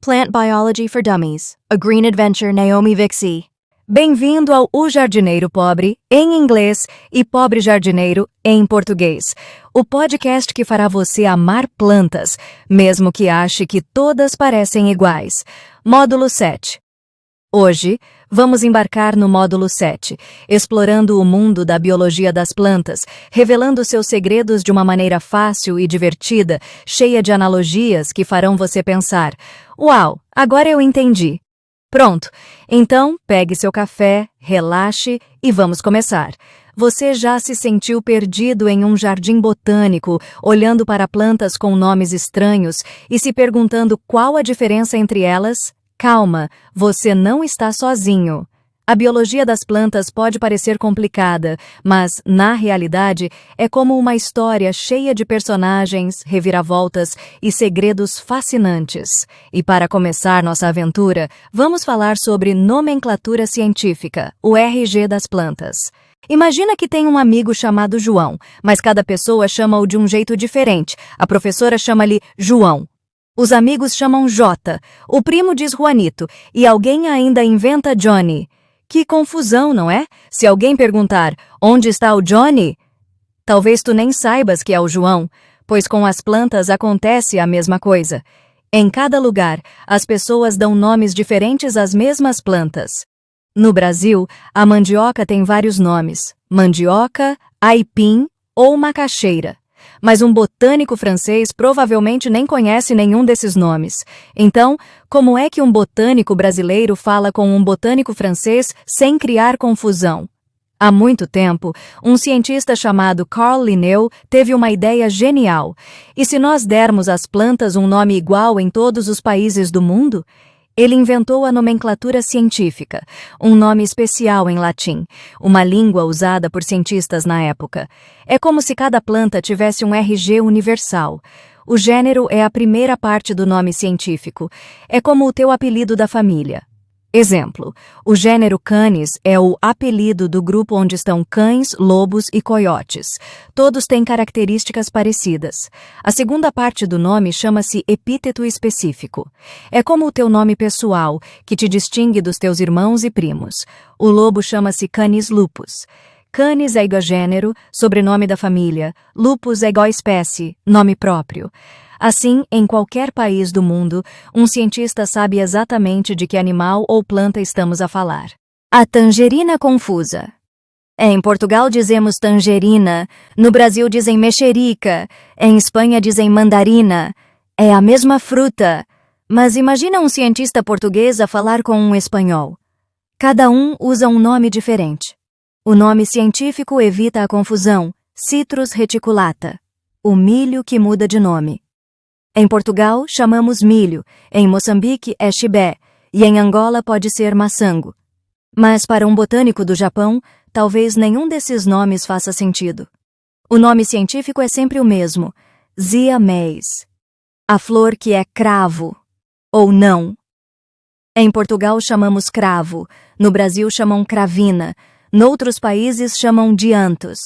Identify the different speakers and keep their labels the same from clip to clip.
Speaker 1: Plant Biology for Dummies, A Green Adventure Naomi Vixie. Bem-vindo ao O Jardineiro Pobre, em inglês, e Pobre Jardineiro, em português. O podcast que fará você amar plantas, mesmo que ache que todas parecem iguais. Módulo 7. Hoje, vamos embarcar no módulo 7, explorando o mundo da biologia das plantas, revelando seus segredos de uma maneira fácil e divertida, cheia de analogias que farão você pensar: "Uau, agora eu entendi." Pronto, então pegue seu café, relaxe e vamos começar. Você já se sentiu perdido em um jardim botânico, olhando para plantas com nomes estranhos e se perguntando qual a diferença entre elas? Calma, você não está sozinho. A biologia das plantas pode parecer complicada, mas, na realidade, é como uma história cheia de personagens, reviravoltas e segredos fascinantes. E para começar nossa aventura, vamos falar sobre nomenclatura científica, o RG das plantas. Imagina que tem um amigo chamado João, mas cada pessoa chama-o de um jeito diferente. A professora chama-lhe João. Os amigos chamam Jota, o primo diz Juanito, e alguém ainda inventa Johnny. Que confusão, não é? Se alguém perguntar, onde está o Johnny? Talvez tu nem saibas que é o João, pois com as plantas acontece a mesma coisa. Em cada lugar, as pessoas dão nomes diferentes às mesmas plantas. No Brasil, a mandioca tem vários nomes: mandioca, aipim ou macaxeira. Mas um botânico francês provavelmente nem conhece nenhum desses nomes. Então, como é que um botânico brasileiro fala com um botânico francês sem criar confusão? Há muito tempo, um cientista chamado Carl Linneu teve uma ideia genial. E se nós dermos às plantas um nome igual em todos os países do mundo? Ele inventou a nomenclatura científica, um nome especial em latim, uma língua usada por cientistas na época. É como se cada planta tivesse um RG universal. O gênero é a primeira parte do nome científico. É como o teu apelido da família. Exemplo, o gênero Canis é o apelido do grupo onde estão cães, lobos e coiotes. Todos têm características parecidas. A segunda parte do nome chama-se epíteto específico. É como o teu nome pessoal, que te distingue dos teus irmãos e primos. O lobo chama-se Canis lupus. Canis é igual a gênero, sobrenome da família. Lupus é igual a espécie, nome próprio. Assim, em qualquer país do mundo, um cientista sabe exatamente de que animal ou planta estamos a falar. A tangerina confusa. Em Portugal dizemos tangerina, no Brasil dizem mexerica, em Espanha dizem mandarina. É a mesma fruta, mas imagina um cientista português a falar com um espanhol. Cada um usa um nome diferente. O nome científico evita a confusão, Citrus reticulata, o milho que muda de nome. Em Portugal, chamamos milho, em Moçambique é chibé, e em Angola pode ser maçango. Mas para um botânico do Japão, talvez nenhum desses nomes faça sentido. O nome científico é sempre o mesmo, Zea mays. A flor que é cravo, ou não. Em Portugal chamamos cravo, no Brasil chamam cravina, noutros países chamam dianthus.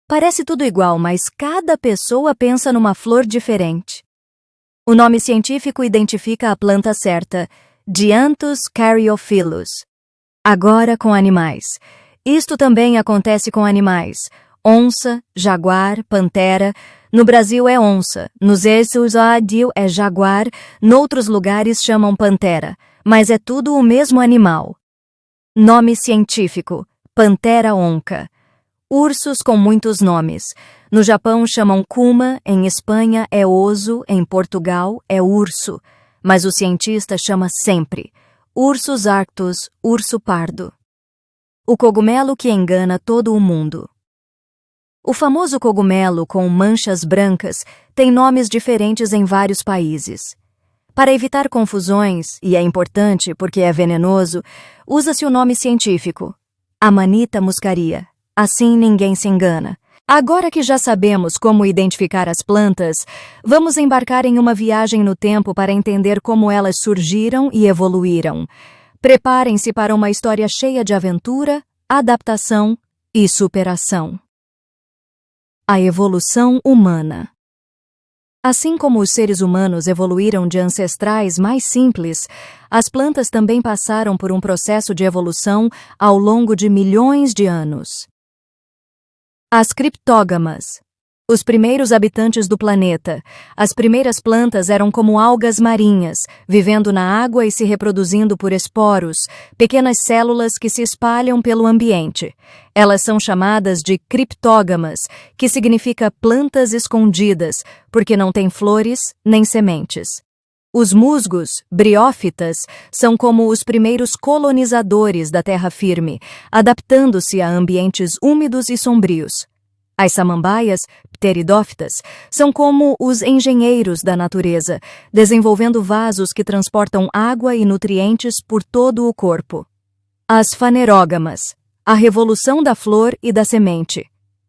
Speaker 1: Parece tudo igual, mas cada pessoa pensa numa flor diferente. O nome científico identifica a planta certa, Dianthus caryophyllus. Agora com animais. Isto também acontece com animais. Onça, jaguar, pantera. No Brasil é onça, nos Estados Unidos é jaguar, noutros lugares chamam pantera, mas é tudo o mesmo animal. Nome científico, Panthera onca. Ursos com muitos nomes. No Japão chamam kuma, em Espanha é oso, em Portugal é urso. Mas o cientista chama sempre Ursus arctos, urso pardo. O cogumelo que engana todo o mundo. O famoso cogumelo com manchas brancas tem nomes diferentes em vários países. Para evitar confusões, e é importante porque é venenoso, usa-se o nome científico, Amanita muscaria. Assim ninguém se engana. Agora que já sabemos como identificar as plantas, vamos embarcar em uma viagem no tempo para entender como elas surgiram e evoluíram. Preparem-se para uma história cheia de aventura, adaptação e superação. A evolução humana. Assim como os seres humanos evoluíram de ancestrais mais simples, as plantas também passaram por um processo de evolução ao longo de milhões de anos. As criptógamas. Os primeiros habitantes do planeta. As primeiras plantas eram como algas marinhas, vivendo na água e se reproduzindo por esporos, pequenas células que se espalham pelo ambiente. Elas são chamadas de criptógamas, que significa plantas escondidas, porque não têm flores nem sementes. Os musgos, briófitas, são como os primeiros colonizadores da terra firme, adaptando-se a ambientes úmidos e sombrios. As samambaias, pteridófitas, são como os engenheiros da natureza, desenvolvendo vasos que transportam água e nutrientes por todo o corpo. As fanerógamas, a revolução da flor e da semente.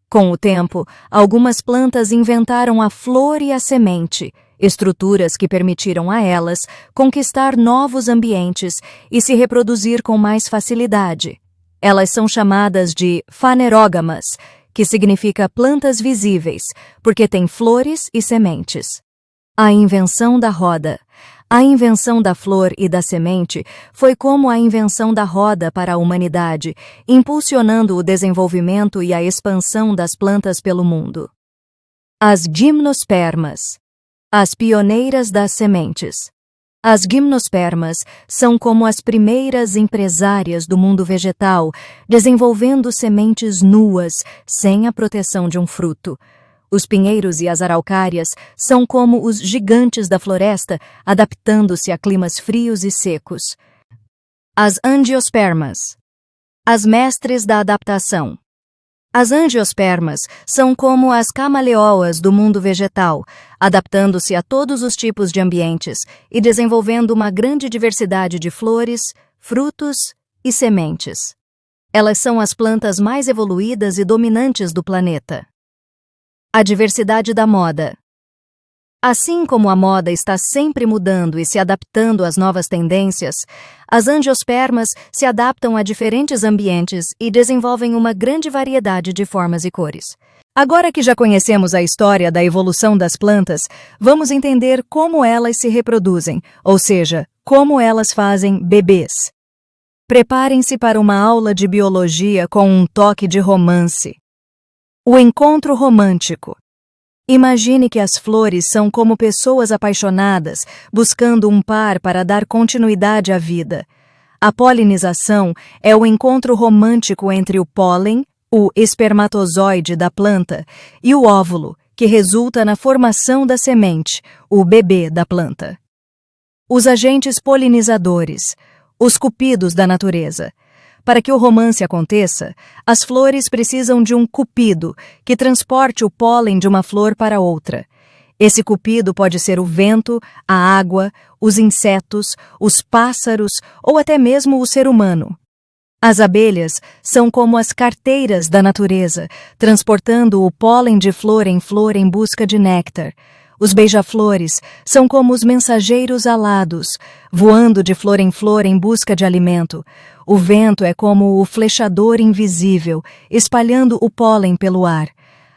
Speaker 1: Com o tempo, algumas plantas inventaram a flor e a semente, estruturas que permitiram a elas conquistar novos ambientes e se reproduzir com mais facilidade. Elas são chamadas de fanerógamas, que significa plantas visíveis, porque têm flores e sementes. A invenção da roda. A invenção da flor e da semente foi como a invenção da roda para a humanidade, impulsionando o desenvolvimento e a expansão das plantas pelo mundo. As gimnospermas. As pioneiras das sementes. As gimnospermas são como as primeiras empresárias do mundo vegetal, desenvolvendo sementes nuas, sem a proteção de um fruto. Os pinheiros e as araucárias são como os gigantes da floresta, adaptando-se a climas frios e secos. As angiospermas. As mestres da adaptação. As angiospermas são como as camaleoas do mundo vegetal, adaptando-se a todos os tipos de ambientes e desenvolvendo uma grande diversidade de flores, frutos e sementes. Elas são as plantas mais evoluídas e dominantes do planeta. A diversidade da moda. Assim como a moda está sempre mudando e se adaptando às novas tendências, as angiospermas se adaptam a diferentes ambientes e desenvolvem uma grande variedade de formas e cores. Agora que já conhecemos a história da evolução das plantas, vamos entender como elas se reproduzem, ou seja, como elas fazem bebês. Preparem-se para uma aula de biologia com um toque de romance. O encontro romântico. Imagine que as flores são como pessoas apaixonadas, buscando um par para dar continuidade à vida. A polinização é o encontro romântico entre o pólen, o espermatozoide da planta, e o óvulo, que resulta na formação da semente, o bebê da planta. Os agentes polinizadores, os cupidos da natureza. Para que o romance aconteça, as flores precisam de um cupido que transporte o pólen de uma flor para outra. Esse cupido pode ser o vento, a água, os insetos, os pássaros ou até mesmo o ser humano. As abelhas são como as carteiras da natureza, transportando o pólen de flor em busca de néctar. Os beija-flores são como os mensageiros alados, voando de flor em busca de alimento. O vento é como o flechador invisível, espalhando o pólen pelo ar.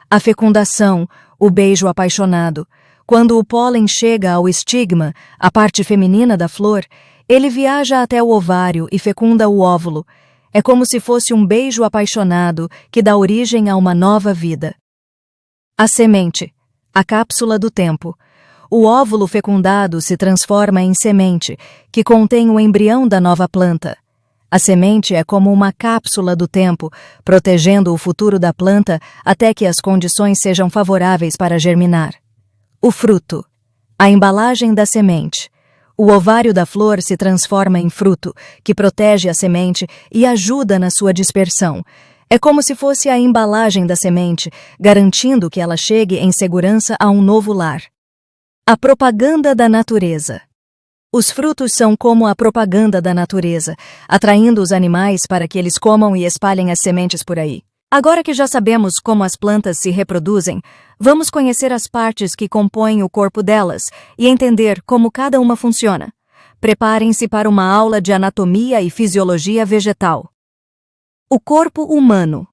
Speaker 1: A fecundação, o beijo apaixonado. Quando o pólen chega ao estigma, a parte feminina da flor, ele viaja até o ovário e fecunda o óvulo. É como se fosse um beijo apaixonado que dá origem a uma nova vida. A semente. A cápsula do tempo. O óvulo fecundado se transforma em semente, que contém o embrião da nova planta. A semente é como uma cápsula do tempo, protegendo o futuro da planta até que as condições sejam favoráveis para germinar. O fruto. A embalagem da semente. O ovário da flor se transforma em fruto, que protege a semente e ajuda na sua dispersão. É como se fosse a embalagem da semente, garantindo que ela chegue em segurança a um novo lar. A propaganda da natureza. Os frutos são como a propaganda da natureza, atraindo os animais para que eles comam e espalhem as sementes por aí. Agora que já sabemos como as plantas se reproduzem, vamos conhecer as partes que compõem o corpo delas e entender como cada uma funciona. Preparem-se para uma aula de anatomia e fisiologia vegetal. O corpo humano.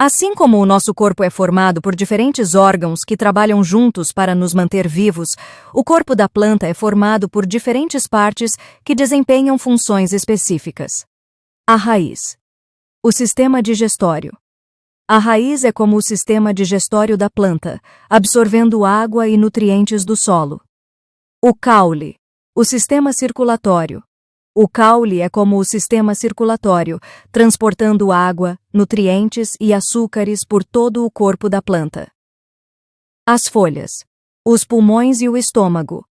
Speaker 1: Assim como o nosso corpo é formado por diferentes órgãos que trabalham juntos para nos manter vivos, o corpo da planta é formado por diferentes partes que desempenham funções específicas. A raiz. O sistema digestório. A raiz é como o sistema digestório da planta, absorvendo água e nutrientes do solo. O caule. O sistema circulatório. O caule é como o sistema circulatório, transportando água, nutrientes e açúcares por todo o corpo da planta. As folhas. Os pulmões e o estômago.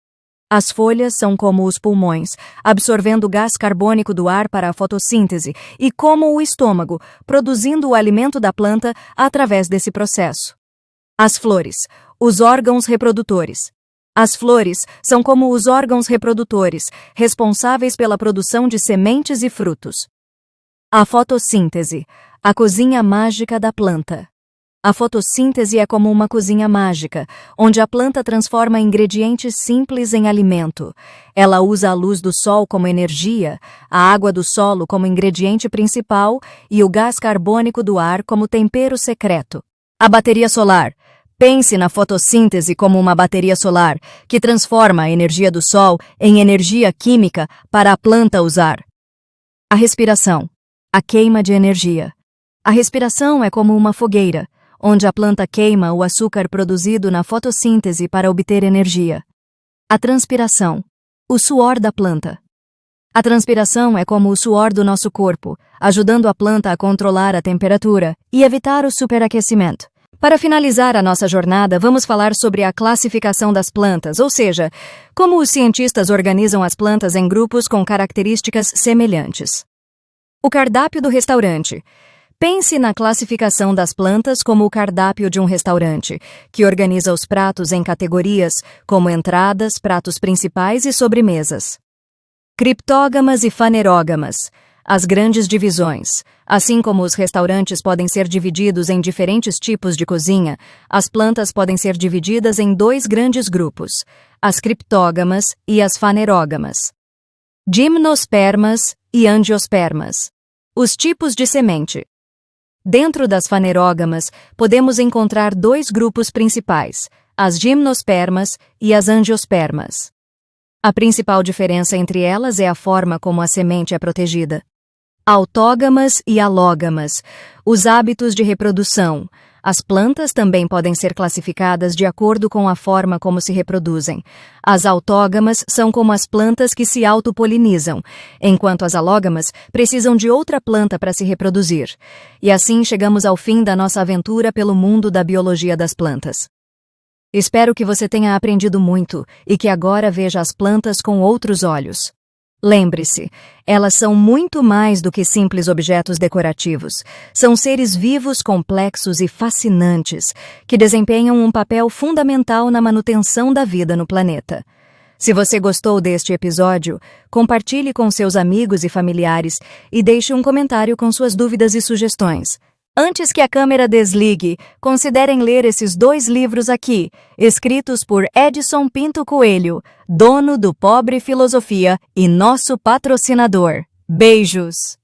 Speaker 1: As folhas são como os pulmões, absorvendo gás carbônico do ar para a fotossíntese, e como o estômago, produzindo o alimento da planta através desse processo. As flores. Os órgãos reprodutores. As flores são como os órgãos reprodutores, responsáveis pela produção de sementes e frutos. A fotossíntese, a cozinha mágica da planta. A fotossíntese é como uma cozinha mágica, onde a planta transforma ingredientes simples em alimento. Ela usa a luz do sol como energia, a água do solo como ingrediente principal e o gás carbônico do ar como tempero secreto. A bateria solar. Pense na fotossíntese como uma bateria solar, que transforma a energia do sol em energia química para a planta usar. A respiração. A queima de energia. A respiração é como uma fogueira, onde a planta queima o açúcar produzido na fotossíntese para obter energia. A transpiração. O suor da planta. A transpiração é como o suor do nosso corpo, ajudando a planta a controlar a temperatura e evitar o superaquecimento. Para finalizar a nossa jornada, vamos falar sobre a classificação das plantas, ou seja, como os cientistas organizam as plantas em grupos com características semelhantes. O cardápio do restaurante. Pense na classificação das plantas como o cardápio de um restaurante, que organiza os pratos em categorias, como entradas, pratos principais e sobremesas. Criptógamas e fanerógamas. As grandes divisões. Assim como os restaurantes podem ser divididos em diferentes tipos de cozinha, as plantas podem ser divididas em dois grandes grupos, as criptógamas e as fanerógamas. Gimnospermas e angiospermas. Os tipos de semente. Dentro das fanerógamas, podemos encontrar dois grupos principais, as gimnospermas e as angiospermas. A principal diferença entre elas é a forma como a semente é protegida. Autógamas e alógamas. Os hábitos de reprodução. As plantas também podem ser classificadas de acordo com a forma como se reproduzem. As autógamas são como as plantas que se autopolinizam, enquanto as alógamas precisam de outra planta para se reproduzir. E assim chegamos ao fim da nossa aventura pelo mundo da biologia das plantas. Espero que você tenha aprendido muito e que agora veja as plantas com outros olhos. Lembre-se, elas são muito mais do que simples objetos decorativos. São seres vivos, complexos e fascinantes, que desempenham um papel fundamental na manutenção da vida no planeta. Se você gostou deste episódio, compartilhe com seus amigos e familiares e deixe um comentário com suas dúvidas e sugestões. Antes que a câmera desligue, considerem ler esses 2 livros aqui, escritos por Edson Pinto Coelho, dono do Pobre Filosofia e nosso patrocinador. Beijos!